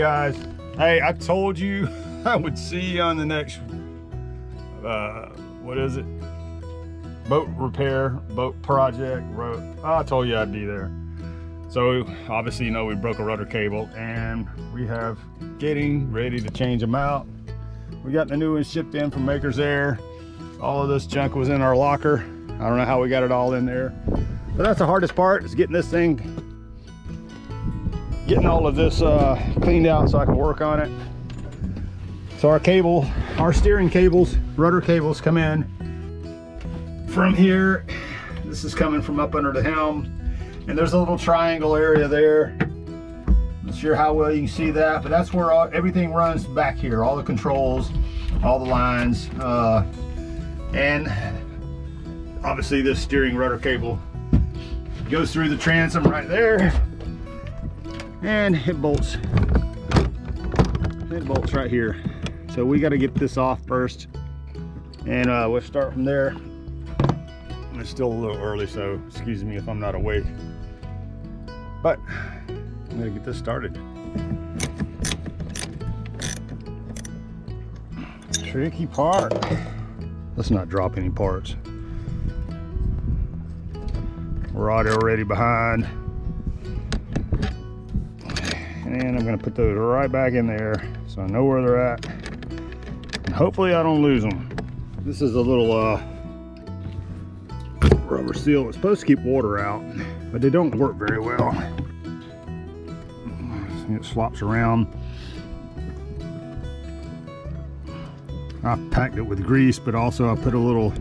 guys, hey, I told you I would see you on the next what is it, boat repair, boat project. I told you I'd be there. So obviously, you know, we broke a rudder cable and we have getting ready to change them out. We got the new ones shipped in from Makers Air. All of this junk was in our locker. I don't know how we got it all in there, but that's the hardest part, is getting this thing, getting all of this cleaned out so I can work on it. So our steering cables, rudder cables come in from here. This is coming from up under the helm, and there's a little triangle area there. Not sure how well you can see that, but that's where everything runs back here. All the controls, all the lines, and obviously this steering rudder cable goes through the transom right there, and it bolts right here. So we got to get this off first, and we'll start from there. It's still a little early, so excuse me if I'm not awake, but I'm gonna get this started. Tricky part. Let's not drop any parts. We're already behind, and I'm gonna put those right back in there so I know where they're at, and hopefully I don't lose them. This is a little rubber seal. It's supposed to keep water out, but they don't work very well. It slops around. I packed it with grease, but also I put a little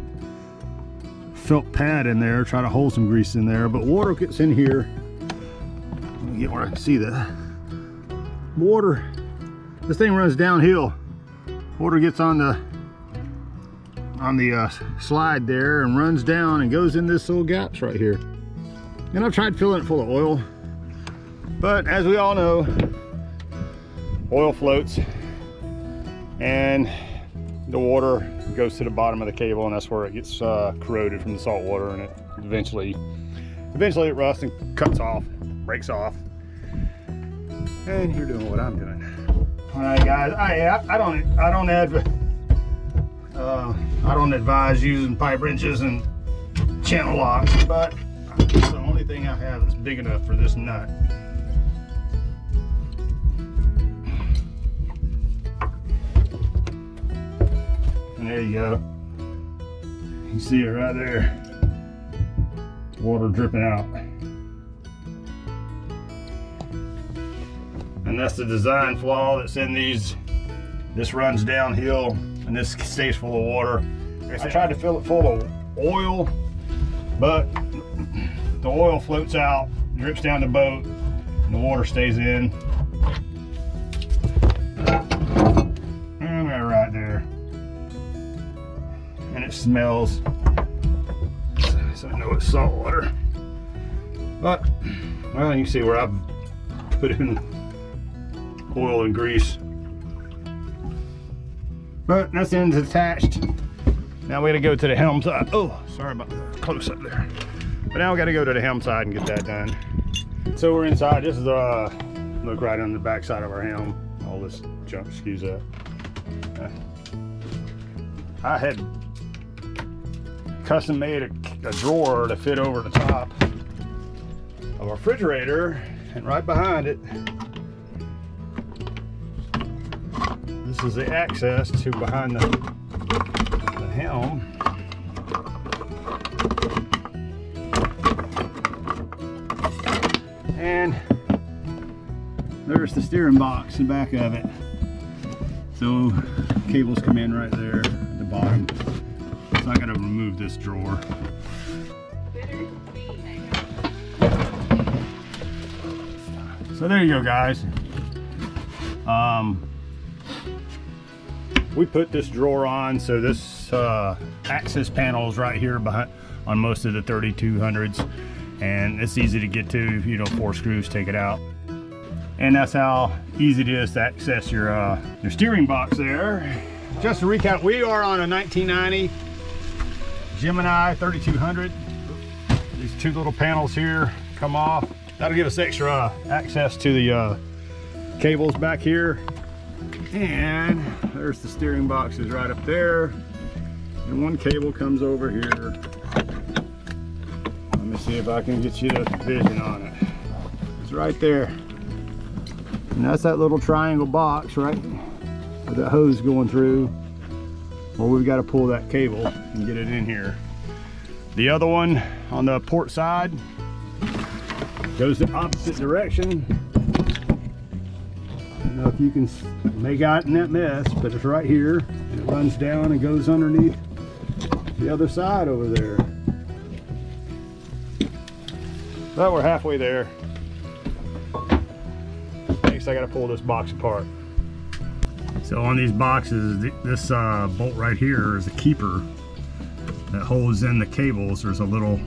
felt pad in there, try to hold some grease in there, but water gets in here. Let me get where I can see that. Water, this thing runs downhill. Water gets on the slide there and runs down and goes in this little gaps right here. And I've tried filling it full of oil, but as we all know, oil floats and the water goes to the bottom of the cable, and that's where it gets corroded from the salt water, and it eventually it rusts and cuts off, breaks off. And you're doing what I'm doing. All right, guys. I don't advise using pipe wrenches and channel locks, but it's the only thing I have that's big enough for this nut. And there you go. You see it right there. Water dripping out. And that's the design flaw that's in these. This runs downhill and this stays full of water. I tried to fill it full of oil, but the oil floats out, drips down the boat, and the water stays in. And they're right there. And it smells, so I know it's salt water. But, well, you can see where I've put in oil and grease. But that's the end attached. Now we gotta go to the helm side. Oh, sorry about the close up there. But now we gotta go to the helm side and get that done. So we're inside. This is look right on the back side of our helm. All this junk, excuse that. I had custom made a drawer to fit over the top of our refrigerator, and right behind it, this is the access to behind the helm. And there's the steering box in the back of it. So cables come in right there at the bottom. So I gotta remove this drawer. So there you go, guys. We put this drawer on, so this access panel is right here behind on most of the 3200s, and it's easy to get to. If you don't 4 screws, take it out. And that's how easy it is to access your steering box there. Just to recap, we are on a 1990 Gemini 3200. These 2 little panels here come off. That'll give us extra access to the cables back here, and there's the steering boxes right up there, and one cable comes over here. Let me see if I can get you the vision on it. It's right there, and that's that little triangle box right with that hose going through. Well, we've got to pull that cable and get it in here. The other one on the port side goes the opposite direction. I don't know if you can make out in that mess, but it's right here, and it runs down and goes underneath the other side over there. Well, we're halfway there. Next, I got to pull this box apart. So on these boxes, this bolt right here is a keeper that holds in the cables. There's a little,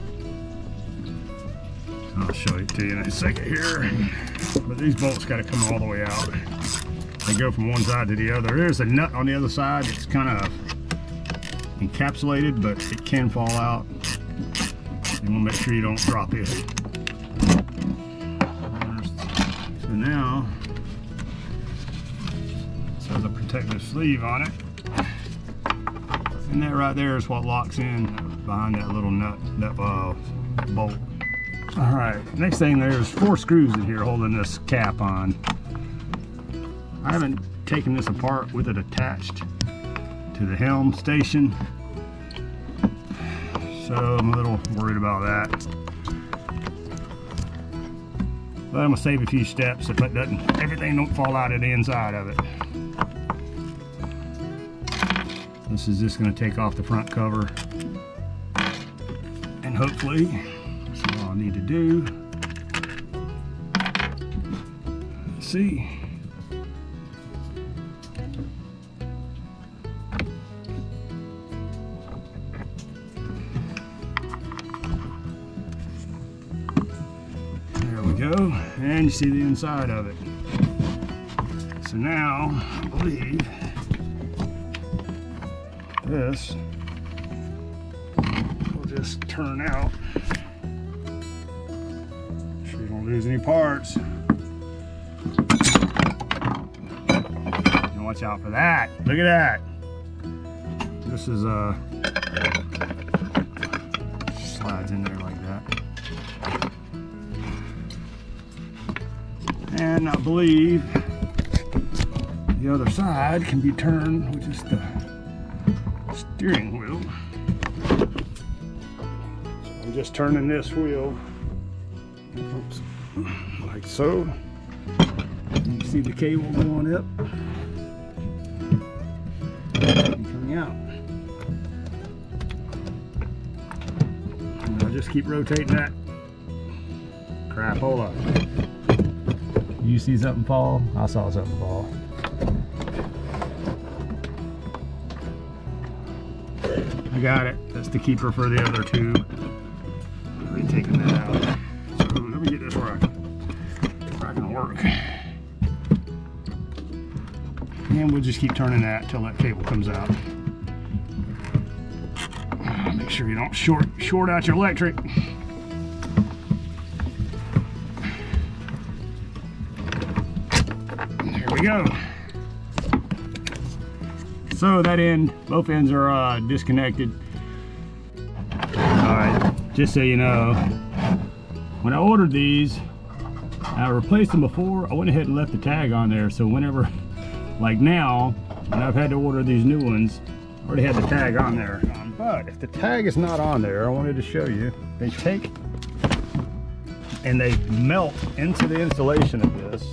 I'll show it to you in a second here, but these bolts got to come all the way out. They go from one side to the other. There's a nut on the other side that's kind of encapsulated, but it can fall out. You want to make sure you don't drop it. So now, this has a protective sleeve on it. And that right there is what locks in behind that little nut, that bolt. All right, next thing, there's 4 screws in here holding this cap on. I haven't taken this apart with it attached to the helm station, so I'm a little worried about that. But I'm gonna save a few steps if it doesn't, everything don't fall out of the inside of it. This is just going to take off the front cover, and hopefully that's all I need to do. Let's see. There we go, and you see the inside of it. So now I believe this will just turn out. Make sure you don't lose any parts. And watch out for that. Look at that. This is slides in there like that. And I believe the other side can be turned with just the steering wheel. So I'm just turning this wheel, oops, like so. You can see the cable going up and coming out. And I'll just keep rotating that. Crap, hold on. You see something fall? I saw something fall. I got it. That's the keeper for the other two. Already taking that out. So let me get this where I can work. And we'll just keep turning that till that cable comes out. Make sure you don't short out your electric. There we go. So that end, both ends are disconnected. All right, just so you know, when I ordered these, I replaced them before. I went ahead and left the tag on there, so whenever, like now, when I've had to order these new ones, I already had the tag on there. But if the tag is not on there, I wanted to show you, they take and they melt into the installation of this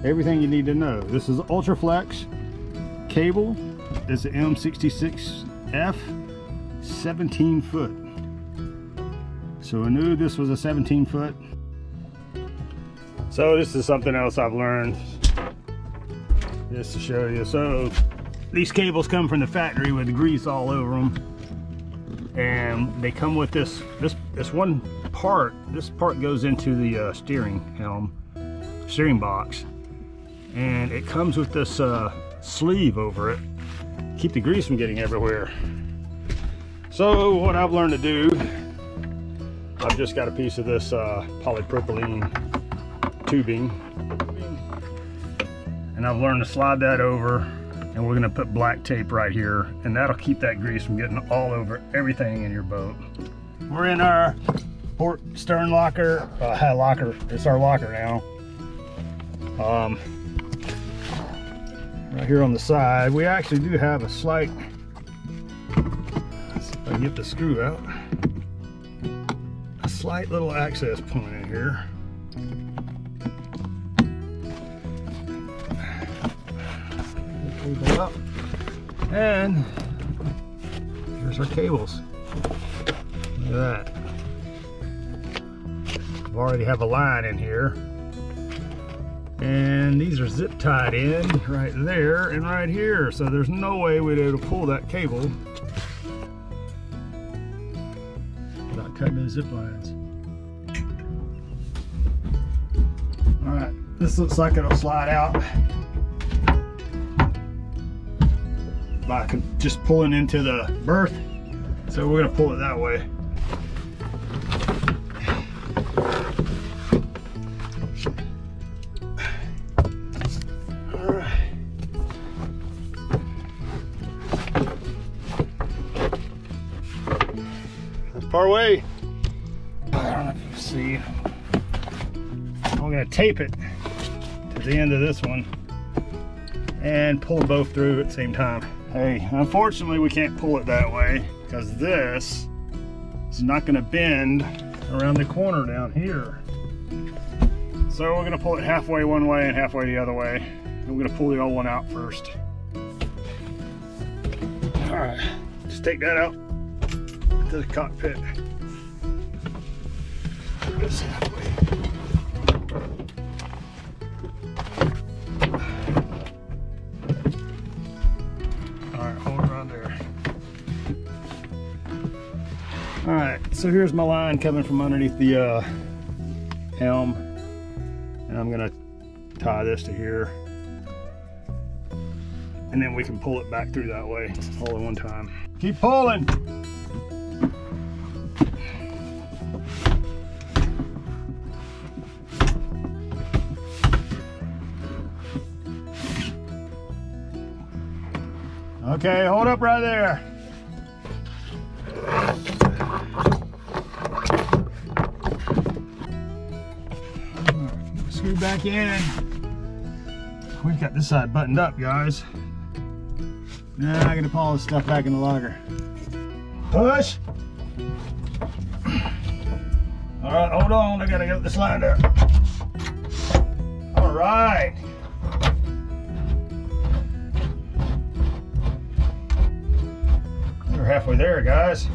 everything you need to know. This is Ultraflex cable. It's an M66F 17 foot. So I knew this was a 17 foot. So this is something else I've learned just to show you. So these cables come from the factory with the grease all over them, and they come with this one part. This part goes into the steering box, and it comes with this sleeve over it, keep the grease from getting everywhere. So what I've learned to do, I've just got a piece of this polypropylene tubing, And I've learned to slide that over, and we're gonna put black tape right here, and that'll keep that grease from getting all over everything in your boat. We're in our port stern locker. Locker, it's our locker now. Right here on the side, we actually do have a slight, let's see if I can get the screw out, a slight little access point in here. Pull that up, and here's our cables. Look at that. We already have a line in here. And these are zip tied in right there and right here, so there's no way we'd be able to pull that cable without cutting those zip lines. All right, this looks like it'll slide out by just pulling into the berth, so we're gonna pull it that way. Far away. I don't know if you can see. I'm going to tape it to the end of this one and pull them both through at the same time. Hey, unfortunately we can't pull it that way because this is not going to bend around the corner down here. So we're going to pull it halfway one way and halfway the other way. And we're going to pull the old one out first. All right, just take that out to the cockpit. This halfway. All right, hold it right there. All right, so here's my line coming from underneath the helm, and I'm gonna tie this to here, and then we can pull it back through that way all at one time. Keep pulling. Okay, hold up right there. Screw back in. We've got this side buttoned up, guys. Now I gotta pull all this stuff back in the locker. Push. All right, hold on. I gotta get this lined up. All right. We're halfway there, guys.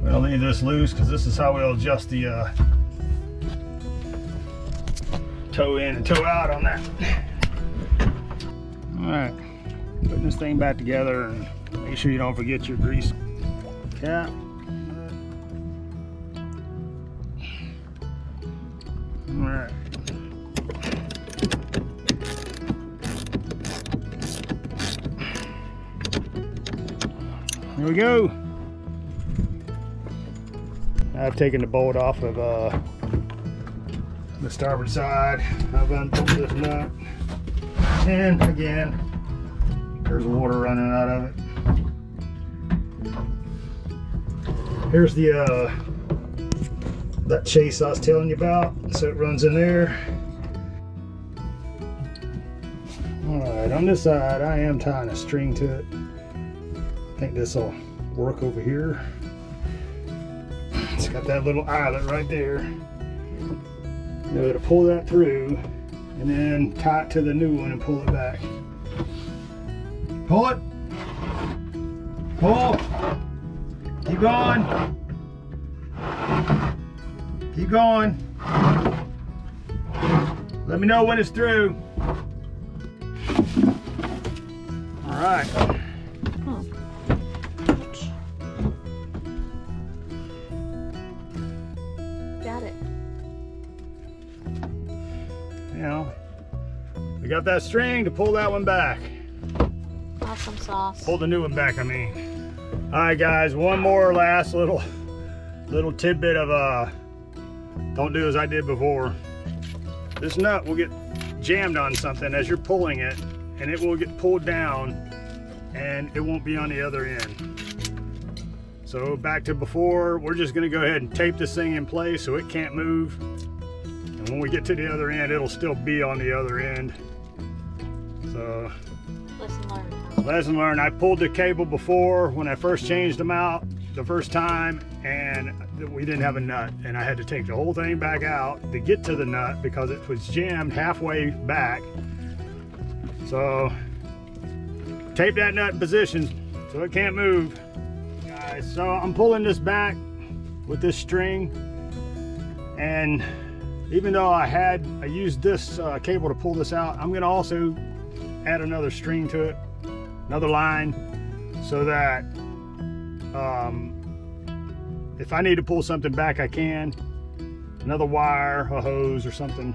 We'll leave this loose because this is how we'll adjust the toe in and toe out on that. All right, putting this thing back together, and make sure you don't forget your grease cap. All right. There we go. I've taken the bolt off of the starboard side. I've unbolted this nut, and again, there's water running out of it. Here's the that chase I was telling you about. So it runs in there. All right, on this side, I am tying a string to it. I think this will work over here. It's got that little eyelet right there. Now it'll pull that through and then tie it to the new one and pull it back. Pull it. Pull. Keep going. Keep going. Let me know when it's through. All right. Got it. Now, we got that string to pull that one back. Awesome sauce. Pull the new one back, I mean. All right, guys, one more last little tidbit of don't do as I did before. This nut will get jammed on something as you're pulling it, and it will get pulled down and it won't be on the other end. So back to before, we're just going to go ahead and tape this thing in place so it can't move. And when we get to the other end, it'll still be on the other end. So, Lesson learned. lesson learned. I pulled the cable before when I first changed them out the first time, and we didn't have a nut, and I had to take the whole thing back out to get to the nut because it was jammed halfway back. So tape that nut in position so it can't move, guys. So I'm pulling this back with this string, and even though I used this cable to pull this out, I'm gonna also add another string to it, another line, so that if I need to pull something back, I can. Another wire, a hose, or something.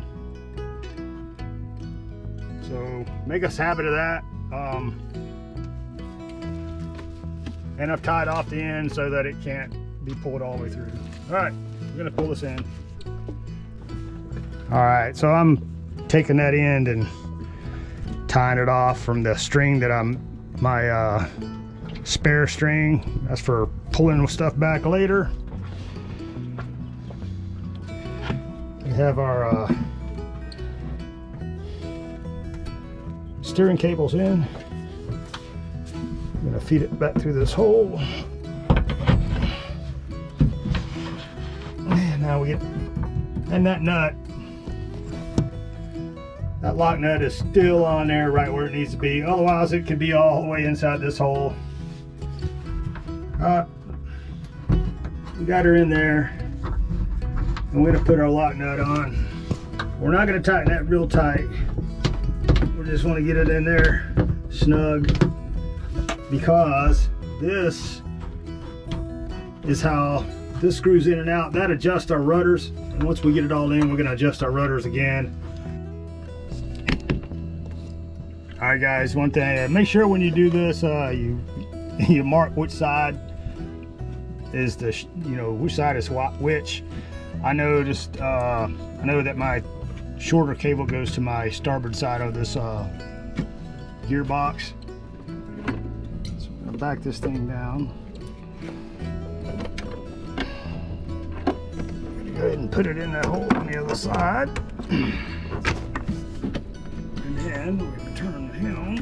So make us a habit of that. And I've tied off the end so that it can't be pulled all the way through. All right, we're gonna pull this in. All right, so I'm taking that end and tying it off from the string that my spare string. That's for pulling stuff back later. We have our steering cables in. I'm gonna feed it back through this hole. And now we get, and that nut, that lock nut is still on there right where it needs to be. Otherwise it could be all the way inside this hole. We got her in there, and we're gonna put our lock nut on. We're not gonna tighten that real tight. We just want to get it in there snug, because this is how this screws in and out. That adjusts our rudders, and once we get it all in, we're gonna adjust our rudders again. All right, guys, one thing, make sure when you do this, you mark which side is the, which side is which. I know that my shorter cable goes to my starboard side of this gearbox. So I'm gonna back this thing down. Go ahead and put it in that hole on the other side. And then we're gonna turn the helm.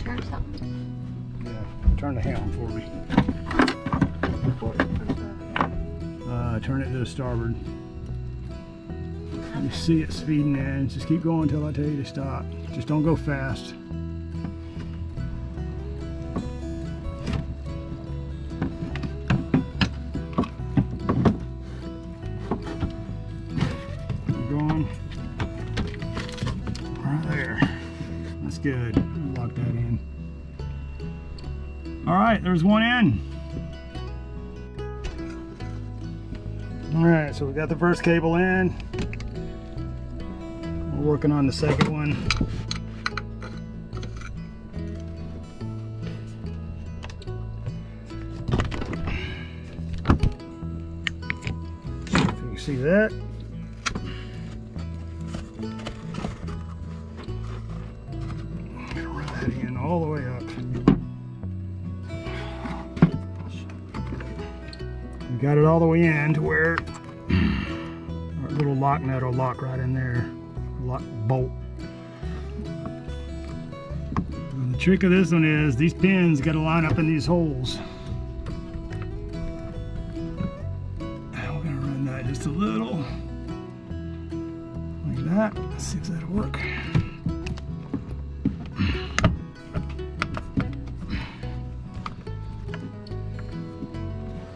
Turn something. Yeah, turn the helm for me. Turn it to the starboard. You see it speeding in. Just keep going until I tell you to stop. Just don't go fast. Keep going. Right there. That's good. Lock that in. All right, there's one in. All right, so we got the first cable in. We're working on the second one. If you can see that. I'm gonna run that in all the way up. Got it all the way in to where our little lock nut will lock right in there, lock bolt. And the trick of this one is these pins got to line up in these holes. Now we're gonna run that just a little like that. Let's see if that'll work.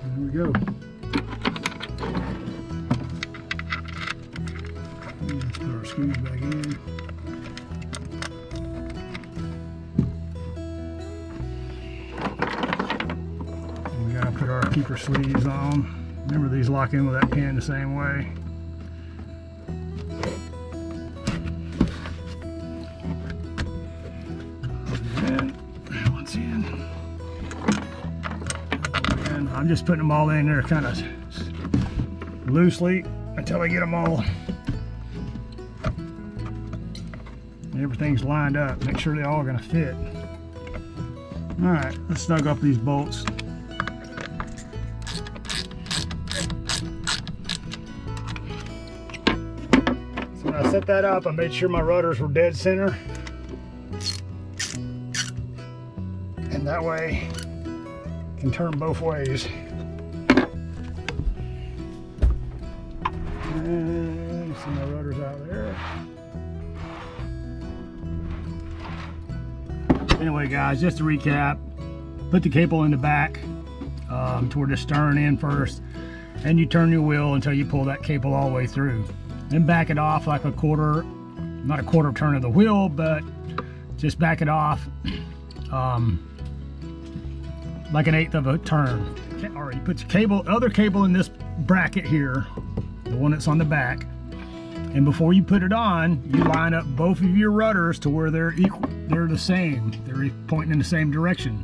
There we go. Let's put our screws back in. And we gotta put our keeper sleeves on. Remember, these lock in with that pin the same way. And once in. And I'm just putting them all in there kind of loosely. until I get them all. Everything's lined up. Make sure they're all gonna fit. All right, let's snug up these bolts. So when I set that up, I made sure my rudders were dead center. And that way, I can turn both ways. And see my rudders out there. Anyway, guys, just to recap, put the cable in the back toward the stern end first, and you turn your wheel until you pull that cable all the way through. Then back it off like a quarter, not a quarter turn of the wheel, but just back it off like an eighth of a turn. All right, you put your cable, other cable in this bracket here, the one that's on the back, and before you put it on, you line up both of your rudders to where they're equal, they're the same, they're pointing in the same direction.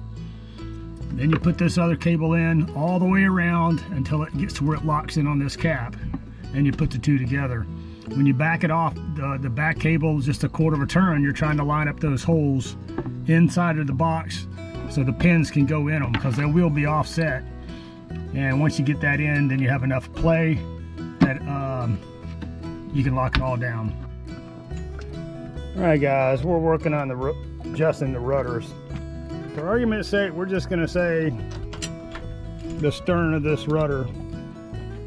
Then you put this other cable in all the way around until it gets to where it locks in on this cap, and you put the two together. When you back it off, the back cable is just a quarter of a turn. You're trying to line up those holes inside of the box so the pins can go in them, because they will be offset. And once you get that in, then you have enough play that you can lock it all down. All right, guys, we're working on adjusting the rudders. For argument's sake, we're just gonna say the stern of this rudder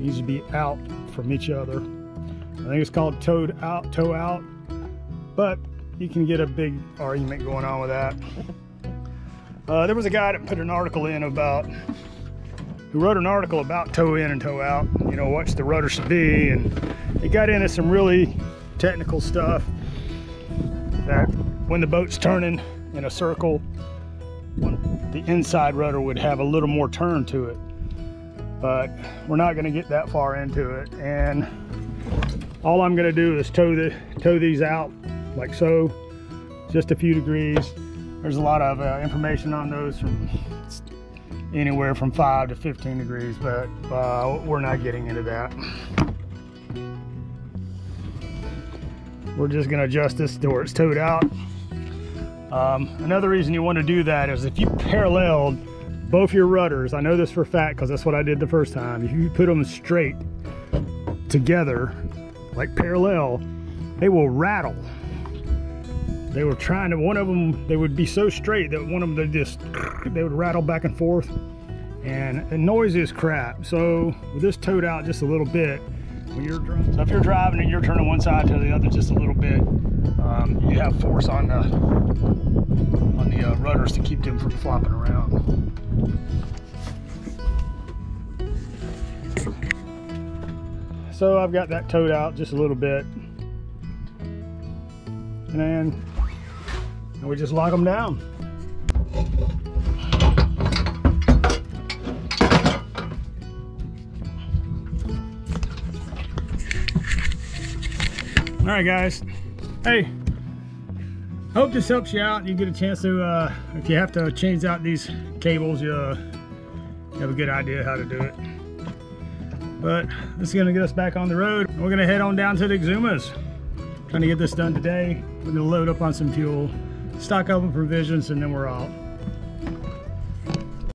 needs to be out from each other. I think it's called toe out, but you can get a big argument going on with that. There was a guy that put an article in about, who wrote an article about toe in and toe out, you know, what the rudder should be, and he got into some really technical stuff that when the boat's turning in a circle, the inside rudder would have a little more turn to it. But we're not gonna get that far into it, and all I'm gonna do is tow these out like so, just a few degrees. There's a lot of information on those from anywhere from 5 to 15 degrees, but we're not getting into that. We're just gonna adjust this to where it's towed out. Another reason you want to do that is if you paralleled both your rudders, I know this for a fact because that's what I did the first time. If you put them straight together, like parallel, they will rattle. They were trying to, one of them, they would be so straight that one of them, they would rattle back and forth, and the noise is crap. So with this towed out just a little bit, when you're driving, so if you're driving and you're turning one side to the other just a little bit, you have force on the rudders to keep them from flopping around. So I've got that towed out just a little bit, and then we just lock them down. All right, guys. Hey, hope this helps you out and you get a chance to, if you have to change out these cables, you have a good idea how to do it. But this is gonna get us back on the road. We're gonna head on down to the Exumas. Trying to get this done today. We're gonna load up on some fuel, stock up on provisions, and then we're out.